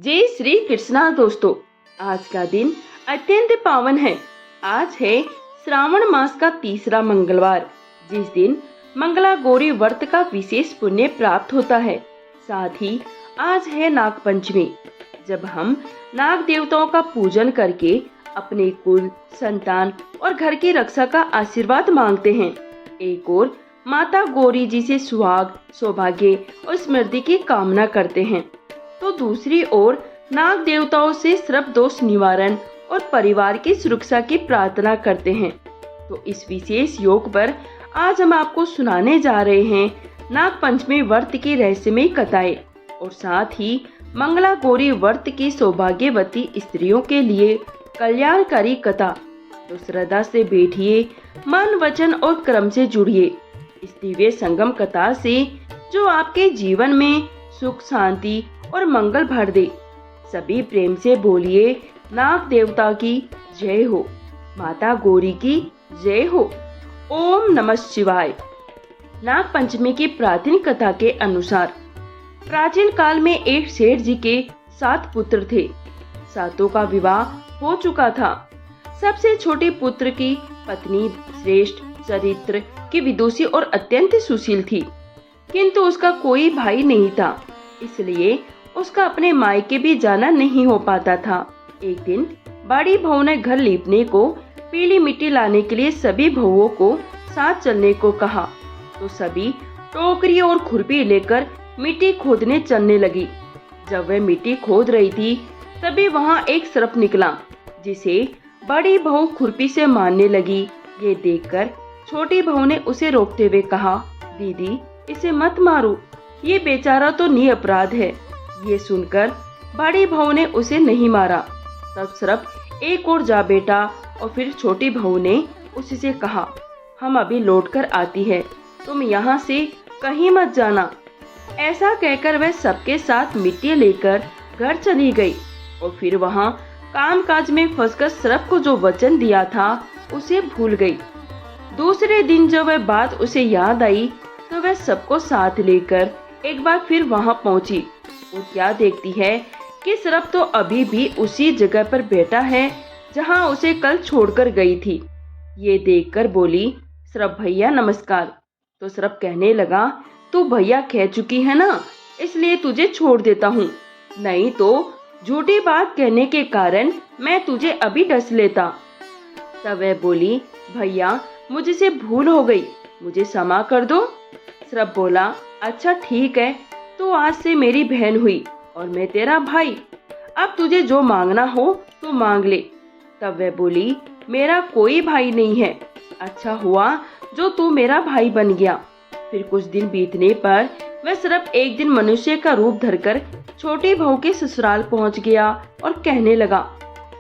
जय श्री कृष्णा दोस्तों। आज का दिन अत्यंत पावन है। आज है श्रावण मास का तीसरा मंगलवार, जिस दिन मंगला गौरी व्रत का विशेष पुण्य प्राप्त होता है। साथ ही आज है नाग पंचमी, जब हम नाग देवताओं का पूजन करके अपने कुल, संतान और घर की रक्षा का आशीर्वाद मांगते हैं। एक और माता गौरी जी से सुहाग, सौभाग्य और समृद्धि की कामना करते हैं, तो दूसरी ओर नाग देवताओं से सर्प दोष निवारण और परिवार की सुरक्षा की प्रार्थना करते हैं। तो इस विशेष योग पर आज हम आपको सुनाने जा रहे हैं नाग पंचमी व्रत की रहस्यमयी कथाएं और साथ ही मंगला गौरी व्रत की सौभाग्यवती स्त्रियों के लिए कल्याणकारी कथा। तो श्रद्धा से बैठिए, मन, वचन और कर्म से जुड़िए इस दिव्य संगम कथा से, जो आपके जीवन में सुख, शांति और मंगल भर दे। सभी प्रेम से बोलिए, नाग देवता की जय हो, माता गौरी की जय हो। ओम नमः शिवाय। नाग पंचमी की प्राचीन कथा के अनुसार प्राचीन काल में एक सेठ जी के 7 पुत्र थे। सातों का विवाह हो चुका था। सबसे छोटे पुत्र की पत्नी श्रेष्ठ चरित्र की विदुषी और अत्यंत सुशील थी, किंतु उसका कोई भाई नहीं था, इसलिए उसका अपने मायके भी जाना नहीं हो पाता था। एक दिन बड़ी बहू ने घर लीपने को पीली मिट्टी लाने के लिए सभी बहुओं को साथ चलने को कहा, तो सभी टोकरी और खुरपी लेकर मिट्टी खोदने चलने लगी। जब वह मिट्टी खोद रही थी, तभी वहाँ एक सर्प निकला, जिसे बड़ी बहू खुरपी से मारने लगी। ये देखकर छोटी बहू ने उसे रोकते हुए कहा, दीदी, इसे मत मारो, ये बेचारा तो निरपराध है। ये सुनकर बड़ी बहू ने उसे नहीं मारा। तब सर्प एक और जा बैठा और फिर छोटी बहू ने उससे कहा, हम अभी लौटकर आती है, तुम यहाँ से कहीं मत जाना। ऐसा कहकर वह सबके साथ मिट्टी लेकर घर चली गई और फिर वहाँ कामकाज में फंसकर सर्प को जो वचन दिया था उसे भूल गई। दूसरे दिन जब वह बात उसे याद आई, तो वह सबको साथ लेकर एक बार फिर वहाँ पहुँची और क्या देखती है कि सर्प तो अभी भी उसी जगह पर बैठा है जहाँ उसे कल छोड़कर गई थी। ये देखकर बोली, सर्प भैया नमस्कार। तो सर्प कहने लगा, तू भैया कह चुकी है ना, इसलिए तुझे छोड़ देता हूँ, नहीं तो झूठी बात कहने के कारण मैं तुझे अभी डस लेता। तब वह बोली, भैया मुझसे भूल हो गई, मुझे क्षमा कर दो। सर्प बोला, अच्छा ठीक है, तो आज से मेरी बहन हुई और मैं तेरा भाई। अब तुझे जो मांगना हो तो मांग ले। तब वह बोली, मेरा कोई भाई नहीं है, अच्छा हुआ जो तू मेरा भाई बन गया। फिर कुछ दिन बीतने पर वह सर्प एक दिन मनुष्य का रूप धरकर छोटी बहू के ससुराल पहुंच गया और कहने लगा,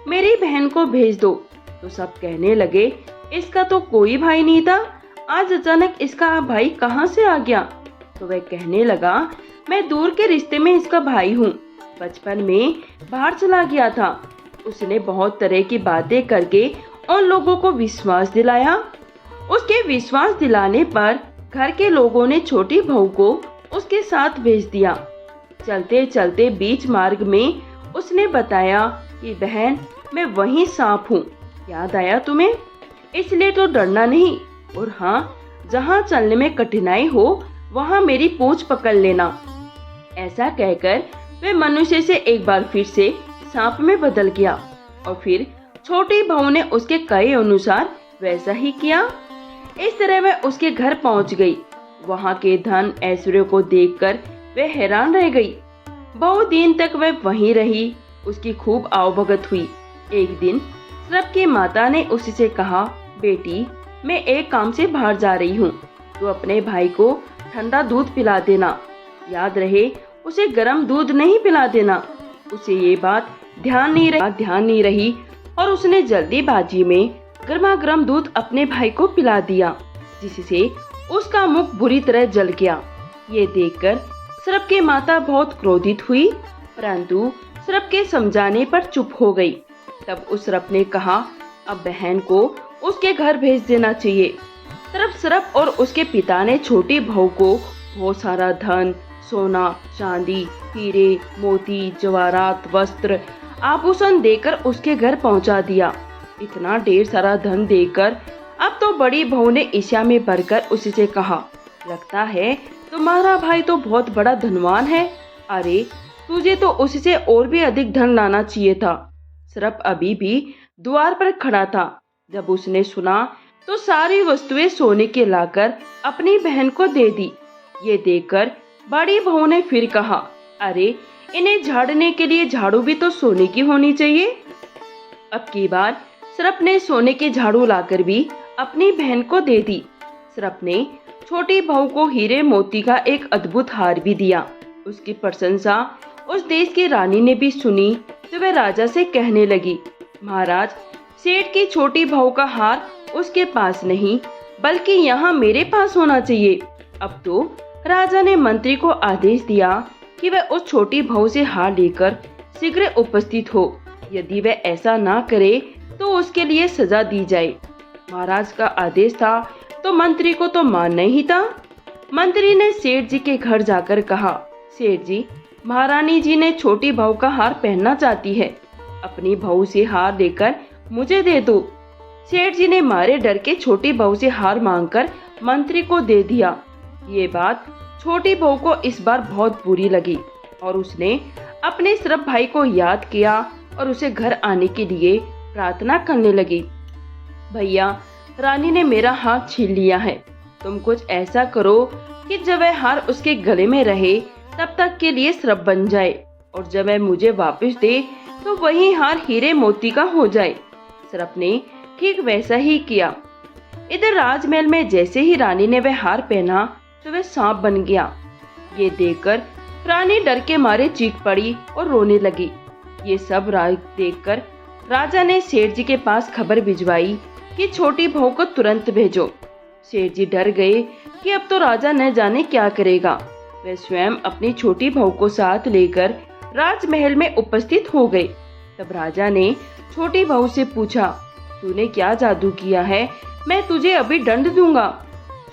मेरी बहन को भेज दो। तो सब कहने लगे, इसका तो कोई भाई नहीं था, आज अचानक इसका भाई कहाँ से आ गया। तो वह कहने लगा, मैं दूर के रिश्ते में इसका भाई हूँ, बचपन में बाहर चला गया था। उसने बहुत तरह की बातें करके उन लोगों को विश्वास दिलाया। उसके विश्वास दिलाने पर घर के लोगों ने छोटी बहू को उसके साथ भेज दिया। चलते चलते बीच मार्ग में उसने बताया कि बहन, मैं वही सांप हूँ, याद आया तुम्हें, इसलिए तो डरना नहीं, और हाँ, जहाँ चलने में कठिनाई हो वहाँ मेरी पूंछ पकड़ लेना। ऐसा कहकर वह मनुष्य से एक बार फिर से सांप में बदल गया और फिर छोटी बहू ने उसके कहे अनुसार वैसा ही किया। इस तरह वह उसके घर पहुंच गई। वहां के धन ऐश्वर्य को देखकर वह हैरान रह गई। बहुत दिन तक वह वहीं रही, उसकी खूब आवभगत हुई। एक दिन सर्प की माता ने उससे कहा, बेटी, मैं एक काम से बाहर जा रही हूँ, तो अपने भाई को ठंडा दूध पिला देना, याद रहे उसे गर्म दूध नहीं पिला देना। उसे ये बात ध्यान नहीं रही और उसने जल्दीबाजी में गर्मा गर्म दूध अपने भाई को पिला दिया, जिससे उसका मुख बुरी तरह जल गया। ये देखकर सर्प की माता बहुत क्रोधित हुई, परंतु सर्प के समझाने पर चुप हो गई। तब उस सर्प ने कहा, अब बहन को उसके घर भेज देना चाहिए। तब सर्प और उसके पिता ने छोटी बहू को बहुत सारा धन, सोना, चांदी, हीरे, मोती, जवाहरात, वस्त्र, आभूषण देकर उसके घर पहुंचा दिया। इतना ढेर सारा धन देकर अब तो बड़ी बहू ने ईर्ष्या में भरकर उससे कहा, लगता है तुम्हारा भाई तो बहुत बड़ा धनवान है। अरे तुझे तो उससे और भी अधिक धन लाना चाहिए था। सरप अभी भी द्वार पर खड़ा था। जब उसने सुना तो सारी वस्तुएं सोने के लाकर अपनी बहन को दे दी। ये देखकर बड़ी बहू ने फिर कहा, अरे इन्हें झाड़ने के लिए झाड़ू भी तो सोने की होनी चाहिए। अब की बार सरप ने सोने के झाड़ू लाकर भी अपनी बहन को दे दी। सरप ने छोटी बहू को हीरे मोती का एक अद्भुत हार भी दिया। उसकी प्रशंसा उस देश की रानी ने भी सुनी तो वह राजा से कहने लगी, महाराज, सेठ की छोटी बहू का हार उसके पास नहीं बल्कि यहाँ मेरे पास होना चाहिए। अब तो राजा ने मंत्री को आदेश दिया कि वह उस छोटी बहू से हार लेकर शीघ्र उपस्थित हो। यदि वह ऐसा ना करे तो उसके लिए सजा दी जाए। महाराज का आदेश था तो मंत्री को तो मानना ही था। मंत्री ने सेठ जी के घर जाकर कहा, सेठ जी, महारानी जी ने छोटी बहू का हार पहनना चाहती है। अपनी बहू से हार लेकर मुझे दे दो। सेठ जी ने मारे डर के छोटी बहू से हार मांगकर मंत्री को दे दिया। ये बात छोटी बहू को इस बार बहुत बुरी लगी और उसने अपने सरप भाई को याद किया और उसे घर आने के लिए प्रार्थना करने लगी। भैया, रानी ने मेरा हाथ छीन लिया है। तुम कुछ ऐसा करो कि जब वह हार उसके गले में रहे तब तक के लिए सरप बन जाए और जब वह मुझे वापस दे तो वही हार हीरे मोती का हो जाए। सरप ने ठीक वैसा ही किया। इधर राजमहल में जैसे ही रानी ने वह हार पहना तो वह सांप बन गया। ये देखकर रानी डर के मारे चीख पड़ी और रोने लगी। ये सब देखकर राजा ने सेठ जी के पास खबर भिजवाई कि छोटी बहू को तुरंत भेजो। सेठ जी डर गए कि अब तो राजा न जाने क्या करेगा। वे स्वयं अपनी छोटी बहू को साथ लेकर राजमहल में उपस्थित हो गए। तब राजा ने छोटी बहू से पूछा, तूने क्या जादू किया है? मैं तुझे अभी दंड दूंगा।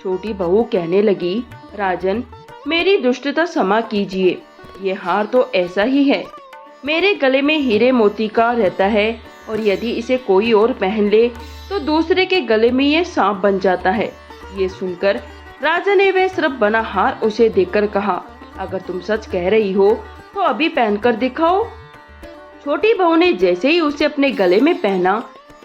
छोटी बहू कहने लगी, राजन, मेरी दुष्टता क्षमा कीजिए। ये हार तो ऐसा ही है, मेरे गले में हीरे मोती का रहता है और यदि इसे कोई और पहन ले तो दूसरे के गले में ये सांप बन जाता है। ये सुनकर राजा ने वह सरप बना हार उसे देकर कहा, अगर तुम सच कह रही हो तो अभी पहनकर दिखाओ। छोटी बहू ने जैसे ही उसे अपने गले में पहना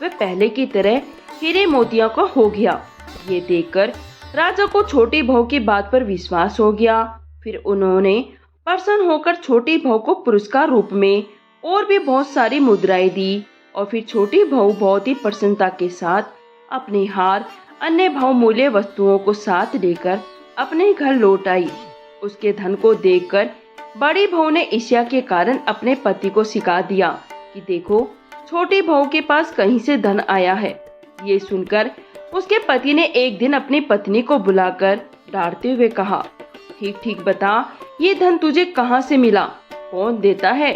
वह पहले की तरह हीरे मोतियों का हो गया। ये देखकर राजा को छोटी बहू की बात पर विश्वास हो गया। फिर उन्होंने प्रसन्न होकर छोटी बहू को पुरस्कार रूप में और भी बहुत सारी मुद्राएं दी और फिर छोटी बहू बहुत ही प्रसन्नता के साथ अपने हार, अन्य बहुमूल्य वस्तुओं को साथ लेकर अपने घर लौट आई। उसके धन को देखकर बड़ी बहू ने ईर्ष्या के कारण अपने पति को सिखा दिया कि देखो, छोटी बहू के पास कहीं से धन आया है। ये सुनकर उसके पति ने एक दिन अपनी पत्नी को बुलाकर डांटते हुए कहा, ठीक ठीक बता, ये धन तुझे कहाँ से मिला? कौन देता है?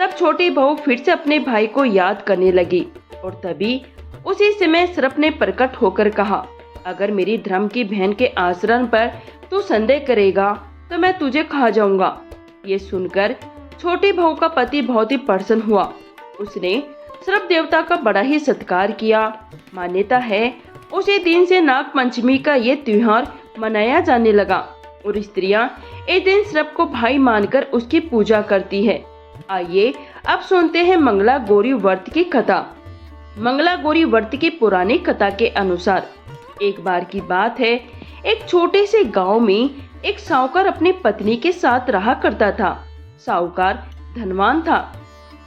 तब छोटी बहू फिर से अपने भाई को याद करने लगी और तभी उसी समय सरप ने प्रकट होकर कहा, अगर मेरी धर्म की बहन के आचरण पर तू संदेह करेगा तो मैं तुझे खा जाऊंगा। ये सुनकर छोटी बहू का पति बहुत ही प्रसन्न हुआ। उसने सरप देवता का बड़ा ही सत्कार किया। मान्यता है उसी दिन से नाग पंचमी का ये त्योहार मनाया जाने लगा और स्त्रियां इस दिन सरप को भाई मानकर उसकी पूजा करती है। आइए अब सुनते हैं मंगला गौरी व्रत की कथा। मंगला गौरी व्रत की पुरानी कथा के अनुसार एक बार की बात है, एक छोटे से गांव में एक साहूकार अपनी पत्नी के साथ रहा करता था। साहूकार धनवान था।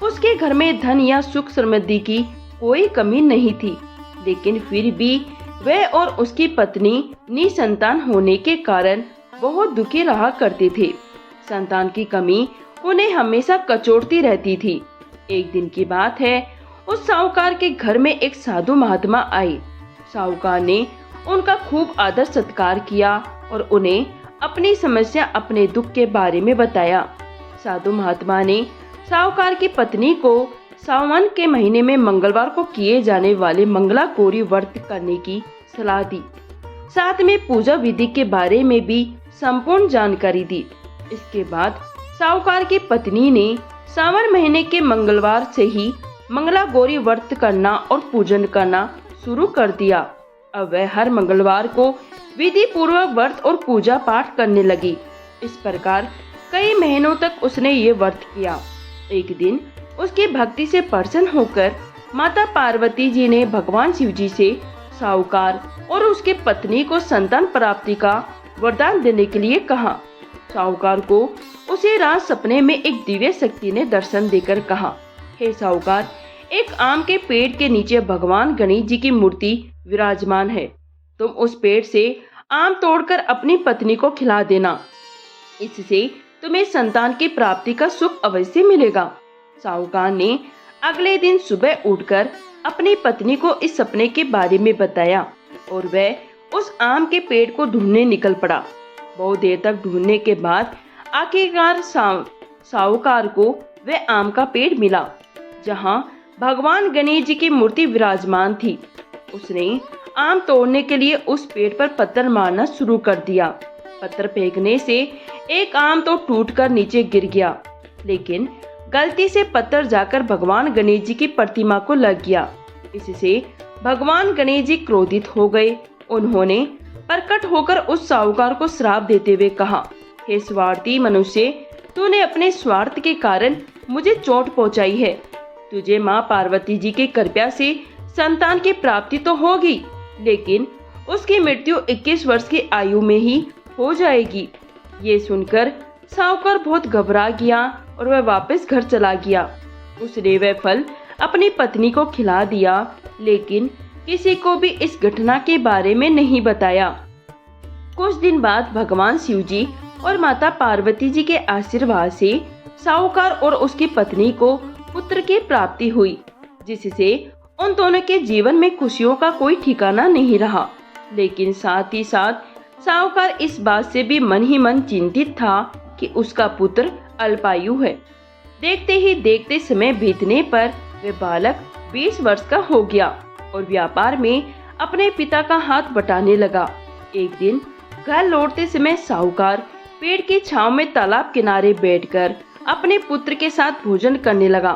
उसके घर में धन या सुख समृद्धि की कोई कमी नहीं थी, लेकिन फिर भी वह और उसकी पत्नी निसंतान होने के कारण बहुत दुखी रहा करते थे। संतान की कमी उन्हें हमेशा कचोटती रहती थी। एक दिन की बात है, उस साहूकार के घर में एक साधु महात्मा आए। साहूकार ने उनका खूब आदर सत्कार किया और उन्हें अपनी समस्या, अपने दुख के बारे में बताया। साधु महात्मा ने साहूकार की पत्नी को सावन के महीने में मंगलवार को किए जाने वाले मंगला गौरी व्रत करने की सलाह दी। साथ में पूजा विधि के बारे में भी संपूर्ण जानकारी दी। इसके बाद साहूकार की पत्नी ने सावन महीने के मंगलवार से ही मंगला गौरी व्रत करना और पूजन करना शुरू कर दिया। अब वह हर मंगलवार को विधि पूर्वक व्रत और पूजा पाठ करने लगी। इस प्रकार कई महीनों तक उसने ये व्रत किया। एक दिन उसकी भक्ति से प्रसन्न होकर माता पार्वती जी ने भगवान शिव जी से साहूकार और उसके पत्नी को संतान प्राप्ति का वरदान देने के लिए कहा। साहूकार को उसी रात सपने में एक दिव्य शक्ति ने दर्शन देकर कहा, हे साहूकार, एक आम के पेड़ के नीचे भगवान गणेश जी की मूर्ति विराजमान है। तुम उस पेड़ से आम तोड़कर अपनी पत्नी को खिला देना, इससे तुम्हें संतान की प्राप्ति का सुख अवश्य मिलेगा। साहूकार ने अगले दिन सुबह उठकर अपनी पत्नी को इस सपने के बारे में बताया और वह उस आम के पेड़ को ढूंढने निकल पड़ा। बहुत देर तक ढूंढने के बाद आखिरकार साहूकार को वह आम का पेड़ मिला जहां भगवान गणेश जी की मूर्ति विराजमान थी। उसने आम तोड़ने के लिए उस पेड़ पर पत्थर मारना शुरू कर दिया। पत्थर फेंकने से एक आम तो टूटकर नीचे गिर गया, लेकिन गलती से पत्थर जाकर भगवान गणेश जी की प्रतिमा को लग गया। इससे भगवान गणेश जी क्रोधित हो गए। उन्होंने प्रकट होकर उस साहूकार को श्राप देते हुए कहा, हे स्वार्थी मनुष्य, तूने अपने स्वार्थ के कारण मुझे चोट पहुंचाई है। तुझे माँ पार्वती जी की कृपा से संतान की प्राप्ति तो होगी, लेकिन उसकी मृत्यु 21 वर्ष की आयु में ही हो जाएगी। ये सुनकर साहूकार बहुत घबरा गया और वह वापस घर चला गया। उसने वह फल अपनी पत्नी को खिला दिया, लेकिन किसी को भी इस घटना के बारे में नहीं बताया। कुछ दिन बाद भगवान शिव जी और माता पार्वती जी के आशीर्वाद से साहूकार और उसकी पत्नी को पुत्र की प्राप्ति हुई, जिससे उन दोनों के जीवन में खुशियों का कोई ठिकाना नहीं रहा। लेकिन साथ ही साथ साहूकार इस बात से भी मन ही मन चिंतित था कि उसका पुत्र अल्पायु है। देखते ही देखते समय बीतने पर वह बालक 20 वर्ष का हो गया और व्यापार में अपने पिता का हाथ बटाने लगा। एक दिन घर लौटते समय साहूकार पेड़ की छांव में तालाब किनारे बैठकर अपने पुत्र के साथ भोजन करने लगा।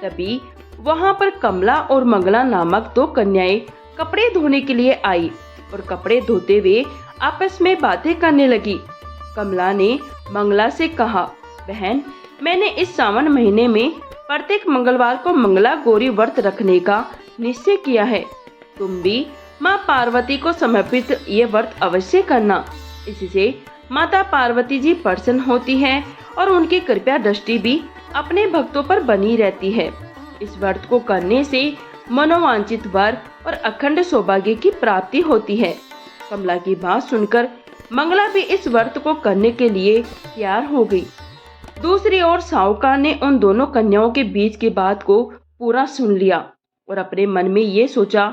तभी वहां पर कमला और मंगला नामक 2 कन्याएं कपड़े धोने के लिए आई और कपड़े धोते हुए आपस में बातें करने लगी। कमला ने मंगला से कहा, बहन, मैंने इस सावन महीने में प्रत्येक मंगलवार को मंगला गौरी व्रत रखने का निश्चय किया है। तुम भी माँ पार्वती को समर्पित ये व्रत अवश्य करना। इससे माता पार्वती जी प्रसन्न होती है और उनकी कृपा दृष्टि भी अपने भक्तों पर बनी रहती है। इस व्रत को करने से मनोवांछित वर और अखंड सौभाग्य की प्राप्ति होती है। कमला की बात सुनकर मंगला भी इस व्रत को करने के लिए तैयार हो गई। दूसरी ओर साहूकार ने उन दोनों कन्याओं के बीच की बात को पूरा सुन लिया और अपने मन में ये सोचा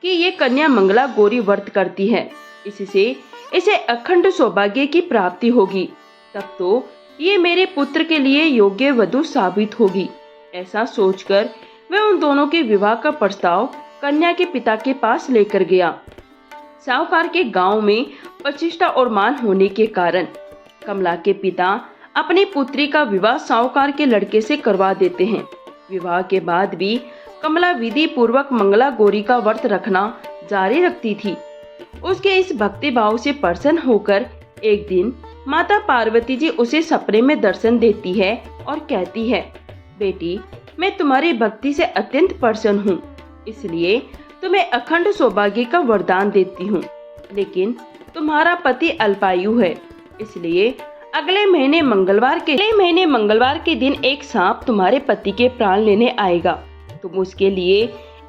कि ये कन्या मंगला गौरी व्रत करती है, इससे इसे अखंड सौभाग्य की प्राप्ति होगी। तब तो ये मेरे पुत्र के लिए योग्य वधू साबित होगी। ऐसा सोचकर वह उन दोनों के विवाह का प्रस्ताव कन्या के पिता के पास लेकर गया। साहूकार के गांव में प्रतिष्ठा और मान होने के कारण कमला के पिता अपनी पुत्री का विवाह साहूकार के लड़के से करवा देते हैं। विवाह के बाद भी कमला विधि पूर्वक मंगला गौरी का व्रत रखना जारी रखती थी। उसके इस भक्ति भाव से प्रसन्न होकर एक दिन माता पार्वती जी उसे सपने में दर्शन देती है और कहती है, बेटी, मैं तुम्हारी भक्ति से अत्यंत प्रसन्न हूँ, इसलिए तुम्हें अखंड सौभाग्य का वरदान देती हूँ। लेकिन तुम्हारा पति अल्पायु है, इसलिए अगले महीने मंगलवार के दिन एक सांप तुम्हारे पति के प्राण लेने आएगा। तुम उसके लिए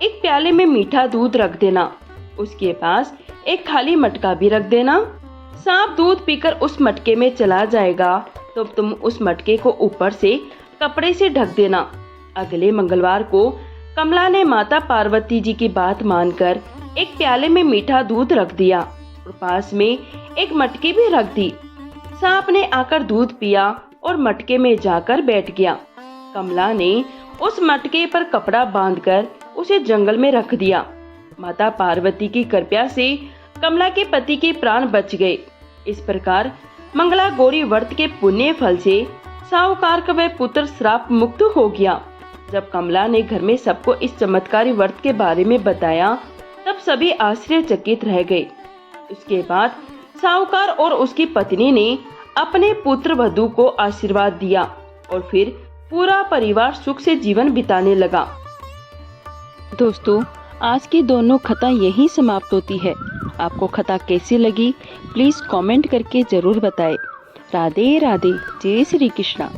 एक प्याले में मीठा दूध रख देना। उसके पास एक खाली मटका भी रख देना। सांप दूध पीकर उस मटके में चला जाएगा तो तुम उस मटके को ऊपर से कपड़े से ढक देना। अगले मंगलवार को कमला ने माता पार्वती जी की बात मानकर एक प्याले में मीठा दूध रख दिया और पास में एक मटकी भी रख दी। सांप ने आकर दूध पिया और मटके में जाकर बैठ गया। कमला ने उस मटके पर कपड़ा बांधकर उसे जंगल में रख दिया। माता पार्वती की कृपा से कमला के पति के प्राण बच गए। इस प्रकार मंगला गौरी व्रत के पुण्य फल से साहूकार का वह पुत्र श्राप मुक्त हो गया। जब कमला ने घर में सबको इस चमत्कारी व्रत के बारे में बताया तब सभी आश्चर्यचकित रह गए। उसके बाद साहूकार और उसकी पत्नी ने अपने पुत्र वधू को आशीर्वाद दिया और फिर पूरा परिवार सुख से जीवन बिताने लगा। दोस्तों, आज की दोनों कथा यहीं समाप्त होती है। आपको कथा कैसी लगी प्लीज कमेंट करके जरूर बताएं। राधे राधे, जय श्री कृष्णा।